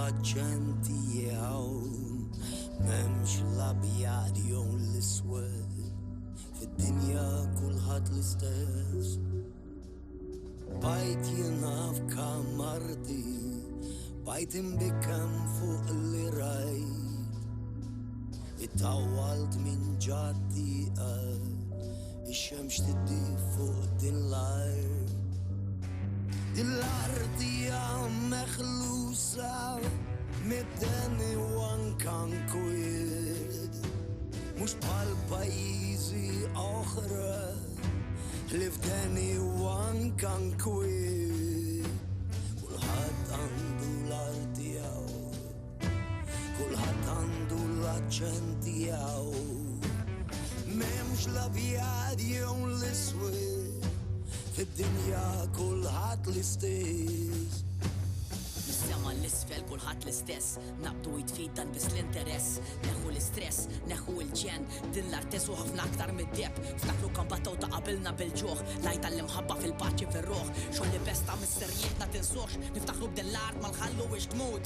l-aċċenti jew m'hemmx l-abjad jew l-iswed fid-dinja kulħadd l-istess. Bajt jiena f'kamarti, bajt imbikkam fuq li rajt, ittawwalt minn ġaddi ix-xemx tiddi fuq din l-art. Din l-art hija meħlusa mid-deni u anke nkwiet, mhux bħal pajjiżi oħra li f'deni u anke nkwiet. Kulħadd għandu l-art tiegħu, kulħadd għandu l-aċċent tiegħu, m'hemmx l-abjad jew l-iswed fid-dinja kulħadd l-istess. Mis-sema l-isfel kulħadd l-istess, nabdu jitfid dan biss l-interess, neħu l-istress, neħu l-ġen, din l-artes u ħafna aktar mid-deb, ftakru kambattaw ta' qabilna bil-ġoħ, lajta l-imħabba fil-paċi fil-roħ, xogħol li besta mis-serjietna tinsux, niftakru b'din l-art ma nħallu wiex tmut.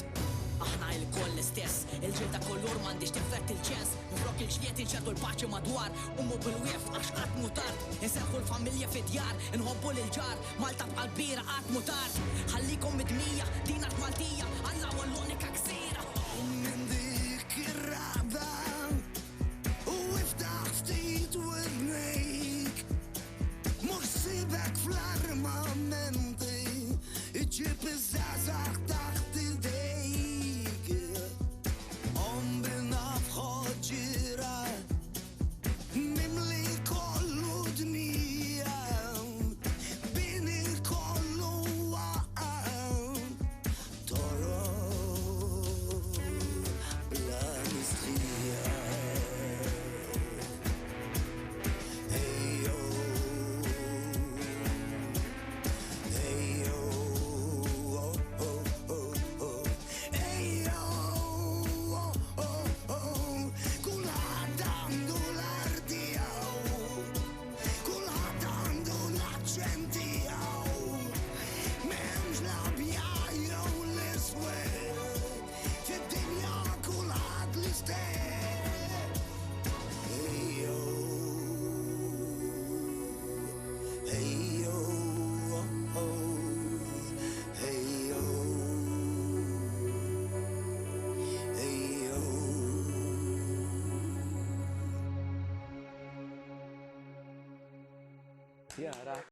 Aħna il-koll l-istess, il-ġilda kollur m'għandix tifret il-ċens, nifrok il-ġliet inċertu l-paċi madwar, ummu bil-wief għax qatt mutard, inserħu l-familja fid-djar, inħobbu l-ġar, Malta bqal kbira qatt mutard, ħallikom mid-mija, dina Maltija, Alla u l-unika ksira. Minn dik ir-raba u iftaħ ftit widnejk, mhux sibek fl-armamenti, iġġib iż-żgħażagħ taħt idejk. Omri naf ħoġġira mimli kollu dnija, bini kollu waqgħu, toro bla mistrija. Ejjo, ejjo, oh, oh, oh, oh. Ejjo, oh, oh, oh. Kulħadd għandu l-art tiegħu, kulħadd għandu l-aċċent tiegħu, m'hemmx l-abjad jew l-iswed fid-dinja kulħadd l-istess. Ejjo, ejjo, oh, oh. Ejjo, ejjo. Jara.